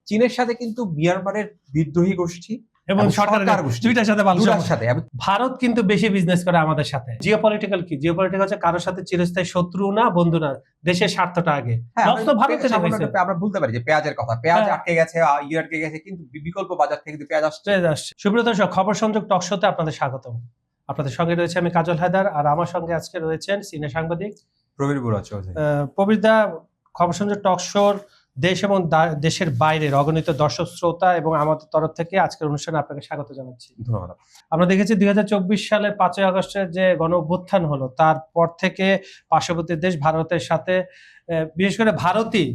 চীনের সাথে কিন্তু মিয়ানমারের বিদ্রোহী গোষ্ঠী এবং সরকার দুইটার সাথে ভালো সাথে। ভারত কিন্তু বেশি বিজনেস করে আমাদের সাথে। জিওপলিটিক্যাল কি? জিওপলিটিক্যাল হচ্ছে কারোর সাথে চিরস্থায়ী শত্রু না, বন্ধু না, দেশের স্বার্থটা আগে। আমরা বলতে পারি যে পেঁয়াজের কথা, পেঁয়াজ আটকে গেছে, আটকে গেছে, কিন্তু বিকল্প বাজার থেকে পেঁয়াজ আসছে। সুপ্রিয় দর্শক, খবর সংযোগ টক শোতে আপনাদের স্বাগতম। আপনাদের সঙ্গে রয়েছে আমি কাজল হায়দার, আর আমার সঙ্গে আজকে রয়েছেন সিনিয়র সাংবাদিক প্রবীর বুড়া চৌধুরী। প্রবীর দা, খবর সংযোগ টক শোর দেশ এবং দেশের বাইরের অগণিত দর্শক শ্রোতা এবং আমাদের তরফ থেকে আজকের অনুষ্ঠানে আপনাকে স্বাগত জানাচ্ছি। ধন্যবাদ। আমরা দেখেছি 2024 সালের 5ই আগস্টের যে গণ অভ্যুত্থান হলো, তারপর থেকে পার্শ্ববর্তী দেশ ভারতের সাথে, বিশেষ করে ভারতই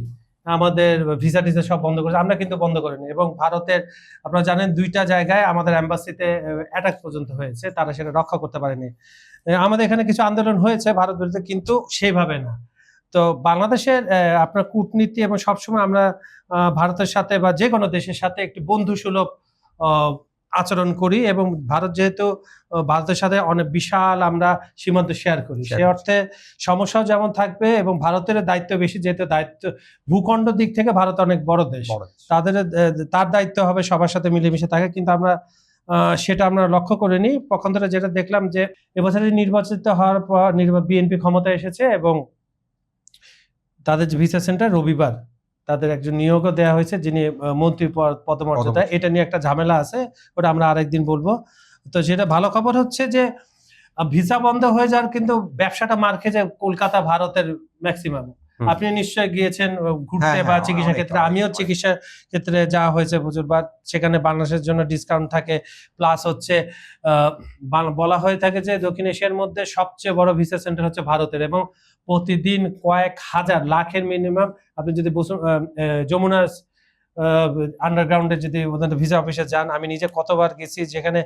আমাদের ভিসা টিসা সব বন্ধ করেছে। আমরা কিন্তু বন্ধ করিনি। এবং ভারতের, আপনারা জানেন, 2টা জায়গায় আমাদের এম্বাসিতে অ্যাটাক পর্যন্ত হয়েছে, তারা সেটা রক্ষা করতে পারেনি। আমাদের এখানে কিছু আন্দোলন হয়েছে ভারত বিরুদ্ধে, কিন্তু সেইভাবে না। তো বাংলাদেশের আপনার কূটনীতি এবং সবসময় আমরা ভারতের সাথে বা যে কোনো দেশের সাথে একটি বন্ধুসুলভ আচরণ করি, এবং ভারত যেহেতু ভারতের সাথে অনেক বিশাল আমরা সীমান্ত শেয়ার করি, সে অর্থে সমস্যাও যেমন থাকবে, এবং ভারতের দায়িত্ব বেশি, যেহেতু দায়িত্ব ভূখণ্ড দিক থেকে ভারত অনেক বড় দেশ, তার দায়িত্ব হবে সবার সাথে মিলেমিশে থাকে। কিন্তু আমরা সেটা আমরা লক্ষ্য করিনি। পক্ষান্তরে যেটা দেখলাম যে এবছরে নির্বাচিত হওয়ার পর বিএনপি ক্ষমতায় এসেছে, এবং তাদের যে ভিসা সেন্টার রবিবার তাদের একজন নিয়োগও দেওয়া হয়েছে, যিনি মন্ত্রী পদমর্যাদা। এটা নিয়ে একটা ঝামেলা আছে, ওটা আমরা আরেকদিন বলবো। তো যেটা ভালো খবর হচ্ছে যে ভিসা বন্ধ হয়ে যাওয়ার কিন্তু ব্যবসাটা মার খেয়েছে কলকাতা, ভারতের ম্যাক্সিমাম। আপনি নিশ্চয়ই গিয়েছেন ঘুরতে বা চিকিৎসা ক্ষেত্রে, আমিও চিকিৎসা ক্ষেত্রে যাওয়া হয়েছে প্রচুরবার। সেখানে বাংলাদেশের জন্য ডিসকাউন্ট থাকে, প্লাস হচ্ছে বলা হয়ে থাকে যে দক্ষিণ এশিয়ার মধ্যে সবচেয়ে বড় ভিসা সেন্টার হচ্ছে ভারতের, এবং প্রতিদিন কয়েক হাজার, লাখের মিনিমাম। আপনি যদি যমুনা আন্ডারগ্রাউন্ডে যদি ওদের ভিসা অফিসে যান, আমি নিজে কতবার গেছি, যেখানে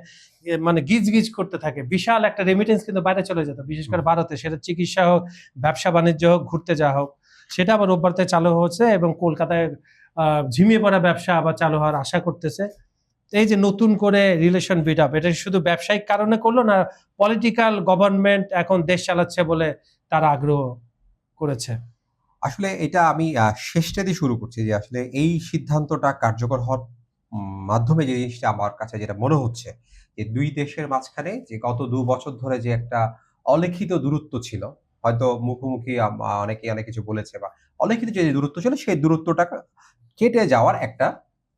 মানে গিজ গিজ করতে থাকে, বিশাল একটা রেমিটেন্স কিন্তু বাইরে চলে যেত, বিশেষ করে ভারতে। সেটা চিকিৎসা হোক, ব্যবসা বাণিজ্য হোক, ঘুরতে যাওয়া হোক, সেটা আবার রোববার থেকে চালু হচ্ছে, এবং কলকাতায় ঝিমিয়ে পড়া ব্যবসা আবার চালু হওয়ার আশা করতেছে। এই যে নতুন করে রিলেশন বিল্ড আপ, এটা শুধু ব্যবসায়িক কারণে করলো না, পলিটিক্যাল গভর্নমেন্ট এখন দেশ চালাচ্ছে বলে তারা আগ্রহ করেছে। আসলে এটা আমি শেষটা দিয়ে শুরু করছি, যে আসলে এই সিদ্ধান্তটা কার্যকর হওয়ার মাধ্যমে যে জিনিসটা আমার কাছে যেটা মনে হচ্ছে, যে দুই দেশের মাঝখানে যে গত 2 বছর ধরে যে একটা অলিখিত দূরত্ব ছিল, হয়তো মুখোমুখি অনেকে অনেক কিছু বলেছে, বা অলিখিত যে দূরত্ব ছিল, সেই দূরত্বটা কেটে যাওয়ার একটা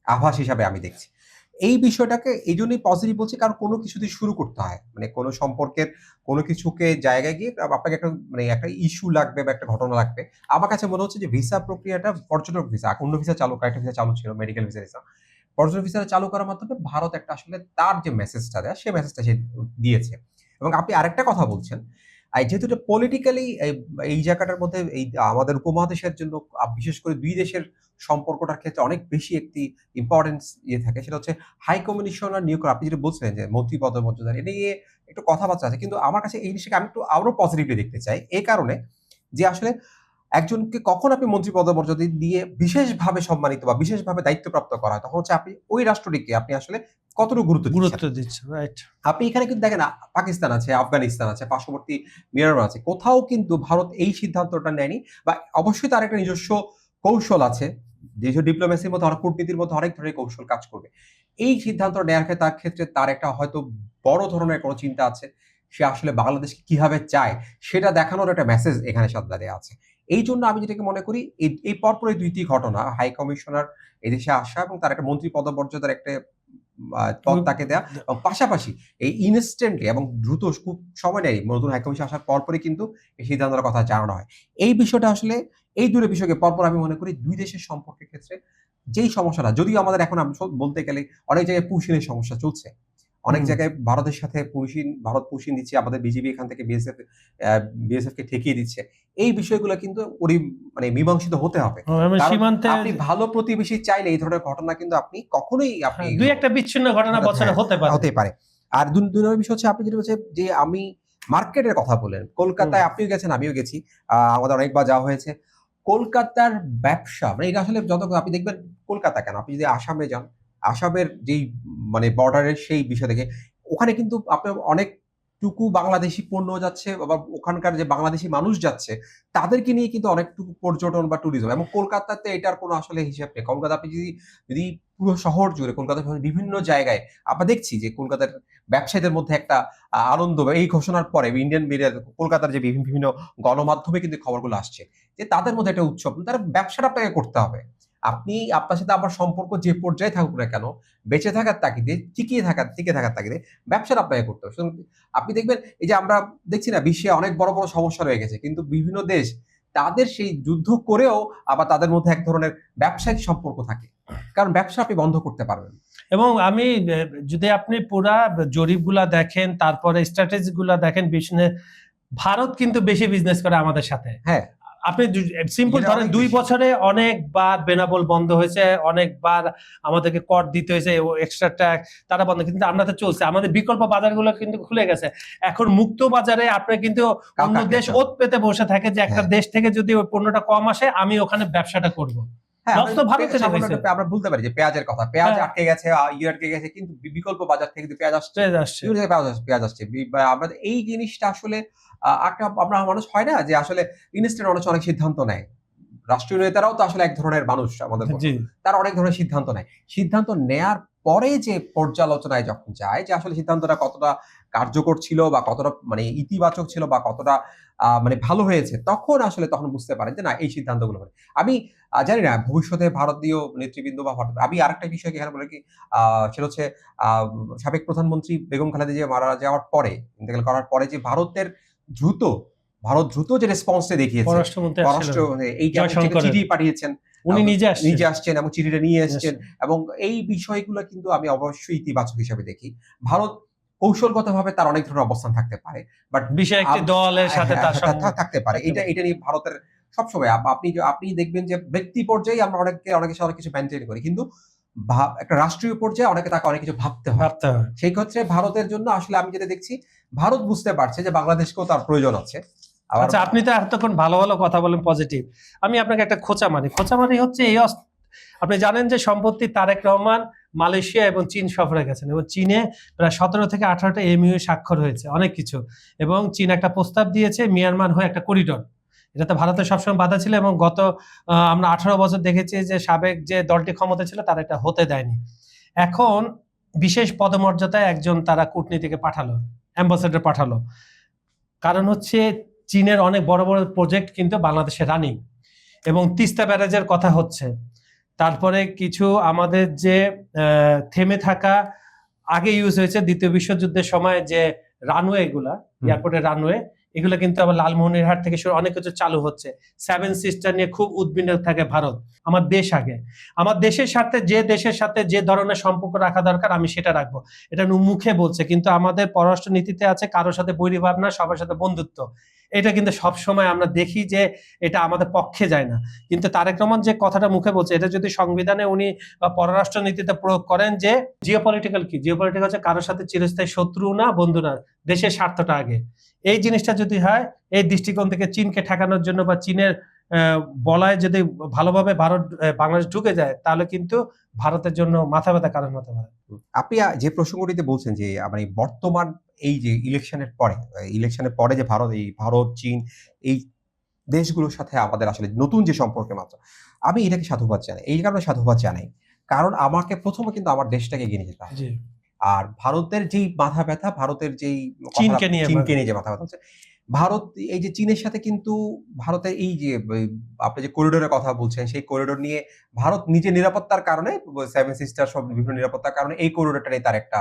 আভাস হিসাবে আমি দেখছি। এই বিষয়টাকে এই জন্যই পজিটিভ বলছি, কারণ কোনো কিছু দিয়ে শুরু করতে হয়, মানে কোনো সম্পর্কের কোনো কিছুকে জায়গায় গিয়ে আপনাকে একটা একটা ইস্যু লাগবে বা একটা ঘটনা লাগবে। আমার কাছে মনে হচ্ছে যে ভিসা প্রক্রিয়াটা, পর্যটক ভিসা, অন্য ভিসা চালু, কয়েকটা ভিসা চালু ছিল, মেডিকেল ভিসা, পর্যটক ভিসা চালু করার মাধ্যমে ভারত একটা আসলে তার যে মেসেজটা দেয়, সেই মেসেজটা সে দিয়েছে। এবং আপনি আরেকটা কথা বলছেন, যেহেতু এটা পলিটিক্যালি এই জায়গাটার মধ্যে এই আমাদের উপমহাদেশের জন্য, বিশেষ করে দুই দেশের সম্পর্কটার ক্ষেত্রে অনেক বেশি একটি ইম্পর্টেন্স থাকে, সেটা হচ্ছে হাই কমিশনার নিয়োগ করা। আপনি যেটা বলছিলেন যে মন্ত্রী পদমর্যাদা, এটা নিয়ে একটু কথাবার্তা আছে, কিন্তু আমার কাছে এই জিনিসটাকে আমি একটু আরো পজিটিভলি দেখতে চাই। এই কারণে যে আসলে একজনকে কখন আপনি মন্ত্রী পদমর্যাদা দিয়ে বিশেষভাবে সম্মানিত বা বিশেষভাবে দায়িত্বপ্রাপ্ত করা হয়, তখন হচ্ছে আপনি ওই রাষ্ট্রটিকে আপনি আসলে কতটুকু গুরুত্ব দিচ্ছেন। রাইট। আপনি এখানে কিন্তু দেখেন, পাকিস্তান আছে, আফগানিস্তান আছে, পার্শ্ববর্তী মিয়ানমার আছে, কোথাও কিন্তু ভারত এই সিদ্ধান্তটা নেয়নি। বা অবশ্যই তার একটা নিজস্ব কৌশল আছে, দেশীয় ডিপ্লোমেসির মধ্যে, কূটনীতির মধ্যে অনেক ধরনের কৌশল কাজ করবে। এই সিদ্ধান্ত নেওয়ার ক্ষেত্রে তার একটা হয়তো বড় ধরনের কোনো চিন্তা আছে, সে আসলে বাংলাদেশকে কিভাবে চায় সেটা দেখানোর একটা মেসেজ এখানে সাথে দেয়া আছে। এই জন্য আমি যেটাকে মনে করি, এই পরপরই 2টি ঘটনা, হাই কমিশনার এদেশে আসা এবং তার একটা মন্ত্রী পদমর্যাদার একটা পদ তাকে দেয়া, এবং পাশাপাশি এই ইনস্ট্যান্টলি এবং দ্রুত, খুব সময় নেই, নতুন হাই কমিশন আসার পরপরই কিন্তু এই সিদ্ধান্তের কথা জানানো হয়। এই বিষয়টা আসলে, এই দুটো বিষয়কে পরপর আমি মনে করি দুই দেশের সম্পর্কের ক্ষেত্রে যেই সমস্যাটা, যদিও আমাদের এখন আমি বলতে গেলে অনেক জায়গায় পুশিনের সমস্যা চলছে, অনেক জায়গায় ভারতের সাথে ভারত পুশিন দিচ্ছে, আমাদের বিজিবি এখান থেকে বিএসএফ কে ঠেকিয়ে দিচ্ছে। এই বিষয়গুলো কিন্তু মীমাংসিত হতে হবে। আপনি ভালো প্রতিবেশী চাইলে এই ধরনের ঘটনা কিন্তু আপনি কখনোই দুই একটা বিচ্ছিন্ন ঘটনা বছরে হতে পারে। আর দুই নম্বর বিষয় হচ্ছে, আপনি যেটা বলছেন যে আমি মার্কেটের কথা বলেন, কলকাতায় আপনিও গেছেন, আমিও গেছি, আমাদের অনেকবার যাওয়া হয়েছে। কলকাতার ব্যবসা, এটা আসলে যত আপনি দেখবেন, কলকাতা কেন, আপনি যদি আসামে যান, আসামের যেই বর্ডারের সেই বিষয় থেকে, ওখানে কিন্তু আপনার অনেক অনেকটুকু বাংলাদেশি পণ্য যাচ্ছে, আবার ওখানকার যে বাংলাদেশি মানুষ যাচ্ছে তাদেরকে নিয়ে কিন্তু অনেকটুকু পর্যটন বা ট্যুরিজম, এবং কলকাতাতে এটার কোনো আসলে হিসাব নেই। কলকাতা আপনি যদি যদি পুরো শহর জুড়ে কলকাতার বিভিন্ন জায়গায় আমরা দেখছি যে কলকাতার ব্যবসায়ীদের মধ্যে একটা আনন্দ, বা এই ঘোষণার পরে ইন্ডিয়ান মিডিয়া, কলকাতার যে বিভিন্ন গণমাধ্যমে কিন্তু খবরগুলো আসছে যে তাদের মধ্যে একটা উৎসব, তার ব্যবসাটা আপনাকে করতে হবে। আপনি আপনার সাথে আমার সম্পর্ক যে পর্যায়ে থাকুক না কেন, বেঁচে থাকার তাগিদে, টিকে থাকার তাগিদে ব্যবসাটা আপনাকে করতে হবে। সুতরাং আপনি দেখবেন এই যে আমরা দেখছি না বিশ্বে অনেক বড় বড় সমস্যা রয়ে গেছে, কিন্তু বিভিন্ন দেশ তাদের সেই যুদ্ধ করেও আবার তাদের মধ্যে এক ধরনের ব্যবসায়িক সম্পর্ক থাকে, কারণ ব্যবসা আপনি বন্ধ করতে পারবেন। এবং আমি যদি আপনি পুরা জরিপগুলা দেখেন, তারপরে স্ট্র্যাটেজি গুলা দেখেন, ভারত কিন্তু বেশি বিজনেস করে আমাদের সাথে। হ্যাঁ, আপনি সিম্পল এটা ধরেন অনেক 2 বেশি। বছরে অনেকবার বেনাপোল বন্ধ হয়েছে, অনেকবার আমাদেরকে কর দিতে হয়েছে, এক্সট্রা ট্যাক্স তারা বন্ধ, কিন্তু আমরা তো চলছে, আমাদের বিকল্প বাজারগুলো কিন্তু খুলে গেছে। এখন মুক্ত বাজারে আপনি কিন্তু অন্য কাকা দেশ খেতে ওত পেতে বসে থাকে যে একটা হ্যাঁ। দেশ থেকে যদি ওই পণ্যটা কম আসে আমি ওখানে ব্যবসাটা করব। হ্যাঁ, লস তো ভারতেরই সামান্য হয়েছে। একটা আমরা ভুলতে পারি যে পেঁয়াজের কথা। পেঁয়াজ হ্যাঁ, আটকে গেছে, আটকে গেছে, কিন্তু বিকল্প বাজার থেকে কিন্তু পেঁয়াজ আসছে। ট্রেড আসছে। বিভিন্ন জায়গায় পেঁয়াজ আসছে। বা আমরা এই জিনিসটা আসলে একটা আমরা মানুষ হয় না যে আসলে ইনস্ট্যান্ট অনেক সিদ্ধান্ত নেয়। রাষ্ট্রীয় নেতারাও তো আসলে এক ধরনের মানুষ আমাদের মতো। জি। তারা অনেক ধরনের সিদ্ধান্ত নেয়। সিদ্ধান্ত নেয়ার পরে যে পর্যালোচনায় যখন যায় যে আসলে সিদ্ধান্তটা কতটা কার্যকর ছিল, বা কতটা মানে ইতিবাচক ছিল, বা কতটা মানে ভালো হয়েছে, তখন বুঝতে পারেন যে না, এই সিদ্ধান্তগুলো মানে। আমি জানি না ভবিষ্যতে ভারতীয় নেতৃবৃন্দ বা আমি আরেকটা বিষয় এখানে বলে কি, আ সেটা হচ্ছে আ সাবেক প্রধানমন্ত্রী বেগম খালেদা জিয়া মারা যাওয়ার পরে, ইন্তেকাল করার পরে যে দ্রুত ভারত দ্রুত যে রেসপন্সটা দেখিয়েছে, পররাষ্ট্রমন্ত্রী আসছিলেন এই যে আপনি জয়শঙ্করের, চিঠি পাঠিয়েছেন, উনি নিজে আসছেন। নিজে আসছেন এবং চিঠিটা নিয়ে নিয়ে এসছেন, আসছেন। এবং এই বিষয়গুলো কিন্তু আমি অবশ্যই ইতিবাচক হিসেবে দেখি। ভারত কৌশলগতভাবে তার অনেক ধরনের অবস্থান থাকতে পারে। বাট বিশেষ একটি দলের সাথে হ্যাঁ, তার হ্যাঁ, সঙ্গে থাকতে পারে। থাকতে পারে। এটা নিয়ে ভারতের সবসময় আপনি দেখবেন যে ব্যক্তি পর্যায়ে আমরা অনেকের সাথে অনেক কিছু মেইনটেইন করি। কিন্তু একটা রাষ্ট্রীয় পর্যায়ে তাকে অনেক কিছু ভাবতে হয়। ভাবতে হয়। সেই ক্ষেত্রে ভারতের জন্য আসলে আমি যেটা দেখছি, ভারত বুঝতে পারছে যে বাংলাদেশকেও তার প্রয়োজন আছে। আবার আচ্ছা, আপনি তো এতক্ষণ ভালো ভালো কথা বলেন পজিটিভ। আমি আপনাকে একটা খোঁচা মারি। খোঁচা মারি হচ্ছে এই আপনি জানেন যে সম্প্রতি তারেক রহমান মালয়েশিয়া এবং চীন সফরে গেছেন, এবং চীনে প্রায় 17 থেকে 18টা এমইউ স্বাক্ষর হয়েছে, অনেক কিছু। এবং চীন একটা প্রস্তাব দিয়েছে মিয়ানমার হয়ে একটা করিডোর। এটাতে ভারতের সবসময় বাধা ছিল, এবং গত আমরা 18 বছর দেখেছি যে সাবেক যে দলটি ক্ষমতা ছিল তারা এটা হতে দেয়নি। এখন বিশেষ পদমর্যাদায় একজন তারা কূটনীতিকে পাঠালো, অ্যাম্বাসেডর পাঠালো। কারণ হচ্ছে চীনের অনেক বড় বড় প্রজেক্ট কিন্তু বাংলাদেশে রানিং, এবং তিস্তা ব্যারাজের কথা হচ্ছে। তারপরে কিছু আমাদের যে থেমে থাকা, আগে ইউজ হয়েছে দ্বিতীয় বিশ্বযুদ্ধের সময় যে রানওয়ে গুলা, এয়ারপোর্টের রানওয়ে, এগুলো কিন্তু আবার লালমনিরহাট থেকে শুরু অনেক কিছু চালু হচ্ছে। 7 সিস্টার নিয়ে খুব উদ্বিগ্ন থাকে ভারত। আমার দেশ আগে, আমার দেশের সাথে যে দেশের সাথে যে ধরনের সম্পর্ক রাখা দরকার আমি সেটা রাখবো, এটা মুখে বলছে, কিন্তু আমাদের পররাষ্ট্র নীতিতে আছে কারোর সাথে বৈরী ভাবনা, সবার সাথে বন্ধুত্ব। এটা কিন্তু সব সময় আমরা দেখি যে এটা আমাদের পক্ষে যায় না। কিন্তু তারেক রহমান যে কথাটা মুখে বলছে, এটা যদি সংবিধানে উনি বা পররাষ্ট্র নীতিতে প্রয়োগ করেন যে জিওপলিটিক্যাল কি, জিওপলিটিক্যাল হচ্ছে কারোর সাথে চিরস্থায়ী শত্রু না, বন্ধু না, দেশের স্বার্থটা আগে। এই জিনিসটা যদি হয়, এই দৃষ্টিকোণ থেকে চীনকে ঠেকানোর জন্য বা চীনের বলায় যদি ভালোভাবে ভারত বাংলাদেশ ঢুকে যায়, তাহলে কিন্তু ভারতের জন্য মাথা ব্যথা কারণ হতে পারে। আপনি যে প্রসঙ্গটিতে বলছেন যে মানে বর্তমান এই যে ইলেকশনের পরে যে ভারত, চীন এই দেশগুলোর সাথে আমাদের আসলে নতুন যে সম্পর্কের মাত্রা, আমি এটাকে সাধুবাদ জানাই। এই কারণে সাধুবাদ জানাই, কারণ আমাকে প্রথমে কিন্তু আমার দেশটাকে এগিয়ে নিয়ে যেতে হবে। জি। আর ভারতের যেই মাথা ব্যথা, ভারতের যেই চীনকে নিয়ে চীনকে নিয়ে যে মাথা ব্যথা হচ্ছে, ভারত এই যে চীনের সাথে কিন্তু ভারতের এই যে আপনি যে করিডোরের কথা বলছেন, সেই করিডোর নিয়ে ভারত নিজের নিরাপত্তার কারণে, সেভেন সিস্টার সব বিভিন্ন নিরাপত্তার কারণে এই করিডোরটা নিয়ে তার একটা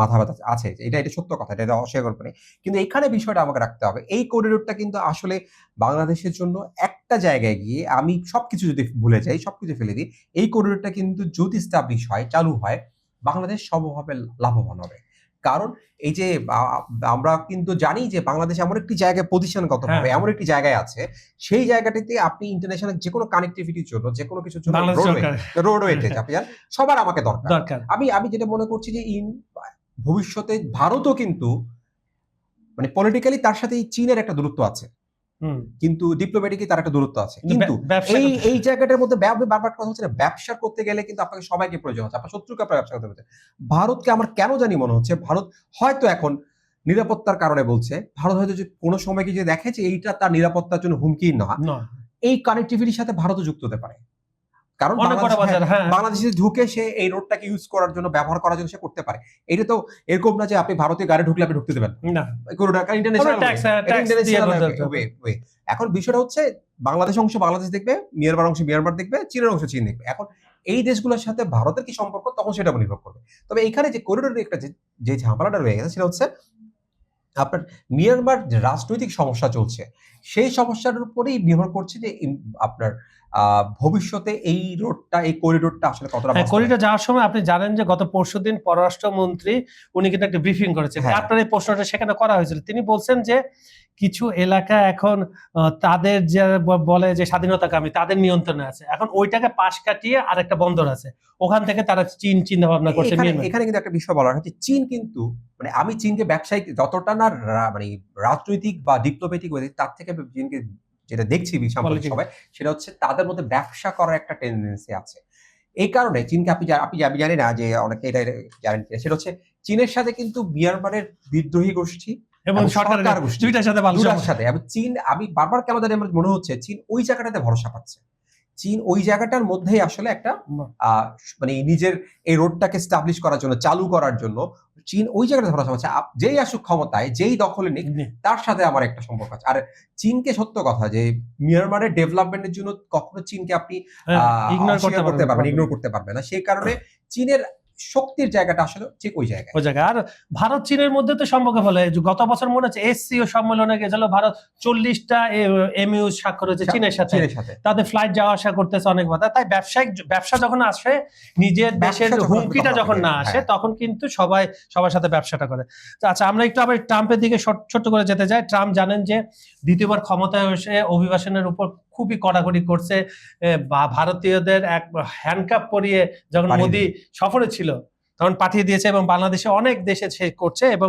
মাথা ব্যথা আছে। এটা সত্য কথা, এটা অস্বীকার করে নেই। কিন্তু এখানে বিষয়টা আমাকে রাখতে হবে। এই করিডোরটা কিন্তু আসলে বাংলাদেশের জন্য একটা জায়গায় গিয়ে আমি সবকিছু যদি ভুলে যাই, সবকিছু ফেলে দিই, এই করিডোরটা কিন্তু যদি এস্টাবলিশ হয়, চালু হয়, বাংলাদেশ সর্বভাবে লাভবান হবে। কারণ এই যে আমরা কিন্তু জানি যে বাংলাদেশ এমন একটি জায়গায় পজিশনগতভাবে হ্যাঁ, এমন একটি জায়গায় আছে, সেই জায়গাটিতে আপনি ইন্টারন্যাশনাল যেকোনো কানেক্টিভিটির জন্য, যেকোনো কিছুর জন্য বাংলাদেশ সরকার রোডওয়েতে আপনি জানেন সবার আমাকে দরকার। দরকার। আমি যেটা মনে করছি যে ভবিষ্যতে ভারতও কিন্তু মানে পলিটিক্যালি তার সাথে এই চীনের একটা দূরত্ব আছে। হুম। কিন্তু ডিপ্লোম্যাটিকলি তার একটা দূরত্ব আছে। কিন্তু কিন্তু ব্যবসা এই করতে এই জায়গাটার মধ্যে বারবার কথা হচ্ছে না, ব্যবসা করতে গেলে কিন্তু আপনাকে সবাইকে প্রয়োজন আছে। আপনার শত্রুকে আপনার ব্যবসা করতে হচ্ছে। ভারতকে আমার কেন জানি মনে হচ্ছে ভারত হয়তো এখন নিরাপত্তার কারণে বলছে, ভারত হয়তো যে কোনো সময় কি যে দেখে যে এইটা তার নিরাপত্তার জন্য হুমকি না, না এই কানেক্টিভিটির সাথে ভারতও যুক্ত হতে পারে। কারণ অনেক বড় বাজার, হ্যাঁ বাংলাদেশে ঢুকে সে এই রোডটাকে ইউজ করার জন্য, ব্যবহার করার জন্য সে করতে পারে। এটা তো এরকম না যে আপনি ভারতীয় গাড়ি ঢুকলে আপনি ঢুকতে দেবেন না, ইন্টারন্যাশনাল ট্যাক্স দিয়ে করতে হবে। ওয়ে। এখন বিষয়টা হচ্ছে বাংলাদেশ অংশ বাংলাদেশ দেখবে, মিয়ানমার অংশ মিয়ানমার দেখবে, চীনের অংশ চীন দেখবে। এখন এই দেশগুলোর সাথে ভারতের কি সম্পর্ক তখন সেটা নির্ভর করবে। তবে এখানে যে করিডোরের একটা যে ঝামেলাটা রয়ে গেছে সেটা হচ্ছে আপনার মিয়ানমার যে রাজনৈতিক সমস্যা চলছে, সেই সমস্যার উপরেই নির্ভর করছে যে আপনার ভবিষ্যতে এই রোডটা, এই করিডোরটা আসলে কতটা হ্যাঁ, বাস্তবায়ন। করিডোর যাওয়ার সময় আপনি জানেন যে গত পরশুদিন পররাষ্ট্রমন্ত্রী উনি কিন্তু একটা ব্রিফিং করেছেন। হ্যাঁ। আপনার এই প্রশ্নটা সেখানে করা হয়েছিল। তিনি বলছেন যে কিছু এলাকা এখন তাদের যে বলে যে স্বাধীনতাকামী, তাদের নিয়ন্ত্রণে আছে। এখন ওইটাকে পাশ কাটিয়ে আরেকটা বন্দর আছে, ওখান থেকে তারা চীন চিন্তা ভাবনা করছে। এখানে কিন্তু একটা বিষয় বলার হচ্ছে, চীন কিন্তু মানে আমি চীনকে ব্যবসায়িক যতটা না মানে রাজনৈতিক বা ডিপ্লোম্যাটিক ওয়ে, তার থেকে আমি চীনকে যেটা দেখছি সাম্প্রতিক সময়, সেটা হচ্ছে তাদের মধ্যে ব্যবসা করার একটা টেন্ডেন্সি আছে। এই কারণে চীনকে আমি জানি না যে অনেকে এটা জানেন কিনা, সেটা হচ্ছে চীনের সাথে কিন্তু মিয়ানমারের বিদ্রোহী গোষ্ঠী এবং সরকার গোষ্ঠী দুইটার সাথে ভালো দুটার সাথে, এবং চীন, আমি বারবার কেন জানি আমার মনে হচ্ছে চীন ওই জায়গাটাতে ভরসা পাচ্ছে। চীন ওই জায়গাটার মধ্যেই আসলে একটা মানে নিজের এই রোডটাকে স্টাবলিশ করার জন্য, চালু করার জন্য চীন ওই জায়গাটা ভরসা পাচ্ছে। যেই আসুক ক্ষমতায়, যেই দখলে নিক, তার সাথে আমার একটা সম্পর্ক আছে। আর চীনকে সত্য কথা যে মিয়ানমারের ডেভেলপমেন্টের জন্য কখনো চীনকে আপনি ইগনোর করতে পারবেন, ইগনোর করতে পারবেন না। সেই কারণে চীনের শক্তির জায়গাটা আসলে ঠিক ওই জায়গায়। আর ভারত চীনের মধ্যে তো সম্পর্ক বলে, গত বছর মনে হচ্ছে এসসিও সম্মেলনে গেছিল ভারত, 40টা এমইউ স্বাক্ষর হয়েছে চীনের সাথে। তাদের ফ্লাইট যাওয়া আসা করতেছে অনেক বাধা। তাই ব্যবসা যখন আসে, নিজের দেশের হুমকিটা যখন না আসে, তখন কিন্তু সবার সাথে ব্যবসাটা করে। আচ্ছা, আমরা একটু আবার ট্রাম্পের দিকে ছোট্ট করে যেতে চাই। ট্রাম্প জানেন যে দ্বিতীয়বার ক্ষমতায় এসে অভিবাসনের উপর খুবই কড়াকড়ি করছে। ভারতীয়দের এক হ্যান্ডকাপ পরিয়ে যখন মোদি সফরে ছিল তখন পাঠিয়ে দিয়েছে, এবং বাংলাদেশে অনেক দেশে সে করছে। এবং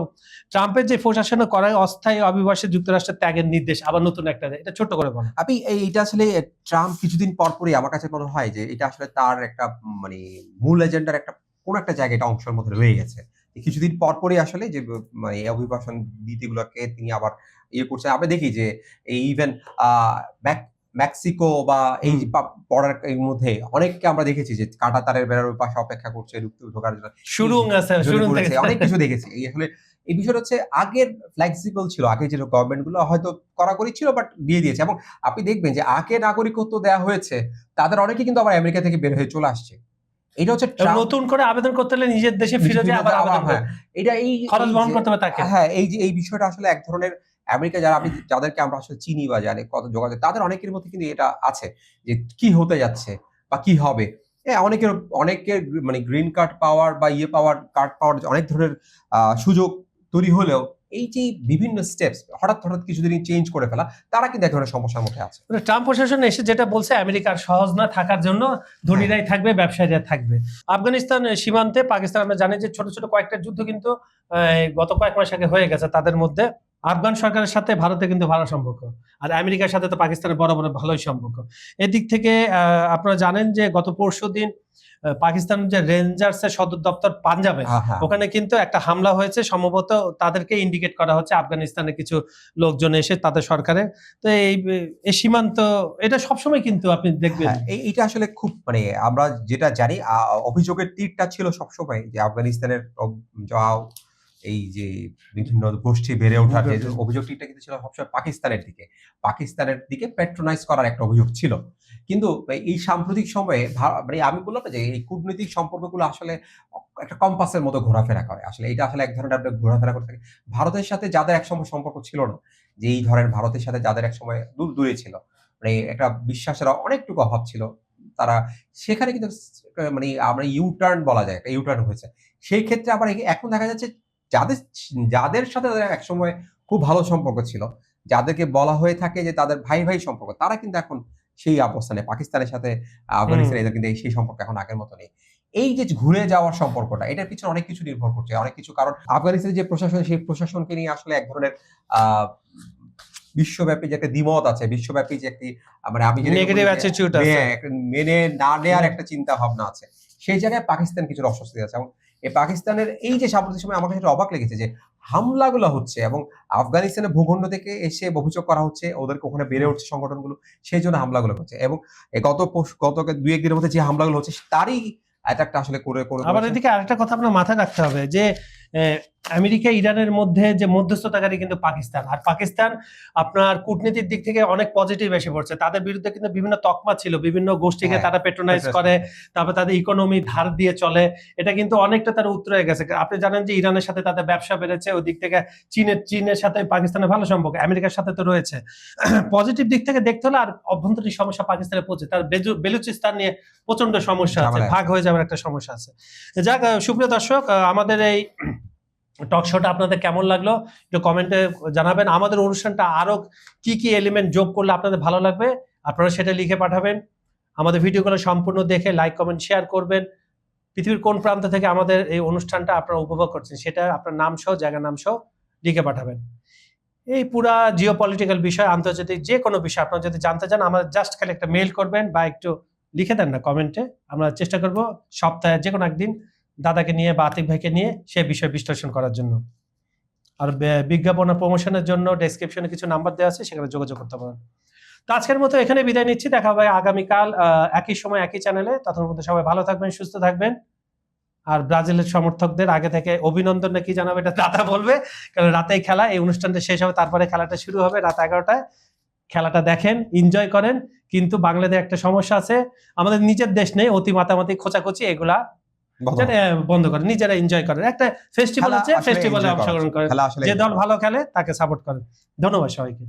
ট্রাম্পের যে প্রশাসনে করা অস্থায়ী অভিবাসী যুক্তরাষ্ট্রের ত্যাগের নির্দেশ, আবার নতুন একটা, এটা ছোট্ট করে বলেন। আপনি এইটা আসলে ট্রাম্প কিছুদিন পরই আমার কাছে মনে হয় যে এটা আসলে তার একটা মানে মূল এজেন্ডার একটা কোন একটা জায়গায় এটা অংশের মধ্যে রয়ে গেছে। কিছুদিন পরই আসলে যে মানে অভিবাসন নীতিগুলোকে তিনি আবার ইয়ে করছে। আমরা দেখি যে এই ইভেন মেক্সিকো বা এই বর্ডার এর মধ্যে অনেককে আমরা দেখেছি যে কাঁটা তারের বেড়ার পাশে অপেক্ষা করছে ঢোকার জন্য, সুরুং আছে, অনেক কিছু দেখেছি। এই আসলে এই বিষয়টা হচ্ছে আগের ফ্লেক্সিবল ছিল, আগে যে গভর্নমেন্ট গুলো হয়তো কড়াকড়ি ছিল বাট দিয়ে দিয়েছে। এবং আপনি দেখবেন যে আগে নাগরিকত্ব দেওয়া হয়েছে তাদের অনেকে কিন্তু আবার আমেরিকা থেকে বের হয়ে চলে আসছে। এটা হচ্ছে নতুন করে আবেদন করতে হলে নিজের দেশে ফিরে যায়, আবার আবেদন করে এটা এই খরচ বহন করতে হবে তাকে। হ্যাঁ, এই বিষয়টা আসলে এক ধরনের আমেরিকা যাদেরকে আমরা আসলে চিনি বা জানি কত যোগাযোগ, তাদের অনেকের মধ্যে কিন্তু এটা আছে যে কি হতে যাচ্ছে বা কি হবে। অনেকের মানে গ্রিন কার্ড পাওয়ার বা কার্ড পাওয়ার অনেক ধরনের সুযোগ তৈরি হলেও এই যে বিভিন্ন স্টেপস হঠাৎ কিছুদিন চেঞ্জ করে ফেলা, তারা কিন্তু এক ধরনের সমস্যার মধ্যে আছে। ট্রাম্প প্রশাসন এসে যেটা বলছে, আমেরিকার সহজ না থাকার জন্য ধনীরাই থাকবে, ব্যবসায়ীরা থাকবে। আফগানিস্তান সীমান্তে পাকিস্তান, আমরা জানি যে ছোট ছোট কয়েকটা যুদ্ধ কিন্তু গত কয়েক মাস আগে হয়ে গেছে তাদের মধ্যে। আফগান সরকারের সাথে ভারতের কিন্তু ভালো সম্পর্ক, আর আমেরিকার সাথে তো পাকিস্তানের বড় ভালোই সম্পর্ক। এদিক থেকে আপনারা জানেন যে গত পরশুদিন পাকিস্তান যে রেঞ্জার্সের সদর দপ্তর পাঞ্জাবে, ওখানে কিন্তু একটা হামলা হয়েছে। সম্ভবত তাদেরকে ইন্ডিকেট করা হচ্ছে আফগানিস্তানের কিছু লোকজন এসে তাদের সরকারের। তো এই সীমান্ত এটা সবসময় কিন্তু আপনি দেখবেন এইটা আসলে খুব মানে আমরা যেটা জানি অভিযোগের তীরটা ছিল সবসময় যে আফগানিস্তানের এই যে বিভিন্ন গোষ্ঠী বেড়ে ওঠার যে অভিযোগটা কিন্তু ছিল সবসময় পাকিস্তানের দিকে প্যাট্রোনাইজ করার একটা অভিযোগ ছিল। কিন্তু এই সাম্প্রতিক সময়ে মানে আমি বললাম যে এই কূটনৈতিক সম্পর্কগুলো আসলে একটা কম্পাসের মতো ঘোরাফেরা করে। আসলে এটা আসলে এক ধরনের ঘোরাফেরা করতে থাকে। ভারতের সাথে যাদের একসময় সম্পর্ক ছিল না, যে এই ধরেন ভারতের সাথে যাদের একসময় দূরে ছিল, মানে একটা বিশ্বাসের অনেকটুকু অভাব ছিল, তারা সেখানে কিন্তু মানে আমরা ইউটার্ন বলা যায়, একটা ইউটার্ন হয়েছে। সেই ক্ষেত্রে আবার এখন দেখা যাচ্ছে যাদের সাথে একসময় খুব ভালো সম্পর্ক ছিল, যাদেরকে বলা হয়ে থাকে যে তাদের ভাই সম্পর্ক, তারা কিন্তু এখন সেই অবস্থানে পাকিস্তানের সাথে আফগানিস্তানের কিন্তু সেই সম্পর্ক এখন আগের মতো নেই। এই যে ঘুরে যাওয়ার সম্পর্কটা, এটার পিছনে অনেক কিছু নির্ভর করছে, অনেক কিছু কারণ। আফগানিস্তানের যে প্রশাসন, সেই প্রশাসনকে নিয়ে আসলে এক ধরনের বিশ্বব্যাপী যে একটা দ্বিমত আছে, বিশ্বব্যাপী যে একটি মানে আমি মেনে না নেওয়ার একটা চিন্তা ভাবনা আছে। সেই জায়গায় পাকিস্তান কিছুটা অস্বস্তি আছে। এবং এই পাকিস্তানের এই যে সাম্প্রতিক সময় আমার কাছে একটু অবাক লেগেছে যে হামলাগুলো হচ্ছে এবং আফগানিস্তানের ভূখণ্ড থেকে এসে অভিযোগ করা হচ্ছে ওদেরকে ওখানে বেড়ে উঠছে সংগঠনগুলো, সেই জন্য হামলাগুলো হচ্ছে। এবং এই গত 2-1 দিনের মধ্যে যে হামলাগুলো হচ্ছে তারই অ্যাটাকটা আসলে করে আবার করেছে। এদিকে আরেকটা কথা আপনার মাথায় রাখতে হবে যে আমেরিকা ইরানের মধ্যে যে মধ্যস্থতাকারী কিন্তু পাকিস্তান, আর পাকিস্তান আপনার কূটনীতির দিক থেকে অনেক পজিটিভ এসে পড়ছে। তাদের বিরুদ্ধে কিন্তু বিভিন্ন তকমা ছিল, বিভিন্ন গোষ্ঠীকে হ্যাঁ, তারা পেট্রোনাইজ করে, তারপর তাদের ইকোনমি ধার দিয়ে চলে, এটা কিন্তু অনেকটা তারা উত্তরে গেছে। আপনি জানেন যে ইরানের সাথে তাদের ব্যবসা বেড়েছে, ওই দিক থেকে চীনের সাথে পাকিস্তানের ভালো সম্পর্ক, আমেরিকার সাথে তো রয়েছে। পজিটিভ দিক থেকে দেখতে হলে আর অভ্যন্তরীণ সমস্যা পাকিস্তানে পড়ছে, তার বেলুচিস্তান নিয়ে প্রচন্ড সমস্যা আছে, ঝামেলা ভাগ হয়ে যাওয়ার একটা সমস্যা আছে। যাক, সুপ্রিয় দর্শক, আমাদের এই টক শোটা আপনাদের কেমন লাগলো একটু কমেন্টে জানাবেন। আমাদের অনুষ্ঠানটা আরো কি কি এলিমেন্ট যোগ করলে আপনাদের ভালো লাগবে আপনারা সেটা লিখে পাঠাবেন। আমাদের ভিডিওগুলো সম্পূর্ণ দেখে লাইক কমেন্ট শেয়ার করবেন। পৃথিবীর কোন প্রান্ত থেকে আমাদের এই অনুষ্ঠানটা আপনারা উপভোগ করছেন সেটা আপনার নাম সহ, জায়গার নাম সহ লিখে পাঠাবেন। এই পুরা জিও পলিটিক্যাল বিষয়, আন্তর্জাতিক যে কোনো বিষয় আপনারা যদি জানতে চান, আমাদের জাস্ট খালি একটা মেইল করবেন বা একটু লিখে দেন না কমেন্টে। আমরা চেষ্টা করব সপ্তাহে যে কোনো একদিন দাদাকে নিয়ে বা আতিক ভাইকে নিয়ে সে বিষয় বিশ্লেষণ করার জন্য। আর বিজ্ঞাপন ও প্রমোশনের জন্য ডেসক্রিপশনে কিছু নাম্বার দেওয়া আছে, সেখানে যোগাযোগ করতে পারেন। তো আজকের মতো এখানে বিদায় নিচ্ছি, দেখা হবে আগামীকাল একই সময় একই চ্যানেলে। ততক্ষণ মধ্যে সবাই ভালো থাকবেন, সুস্থ থাকবেন। আর ব্রাজিলের সমর্থকদের আগে থেকে অভিনন্দন নাকি জানাবে, এটা দাদা বলবে, কারণ রাতেই খেলা, এই অনুষ্ঠানটা শেষ হবে, তারপরে খেলাটা শুরু হবে রাত 11টায়। খেলাটা দেখেন, এনজয় করেন। কিন্তু বাংলাদেশে একটা সমস্যা আছে, আমাদের নিজের দেশ নেই, অতি মাতামাতি খোঁচাখুচি এগুলা বন্ধ করেন, নিজেরা এনজয় করেন। একটা ফেস্টিভ্যাল আছে, ফেস্টিভ্যালে অংশগ্রহণ করেন, যে দল ভালো খেলে তাকে সাপোর্ট করেন। ধন্যবাদ সবাইকে।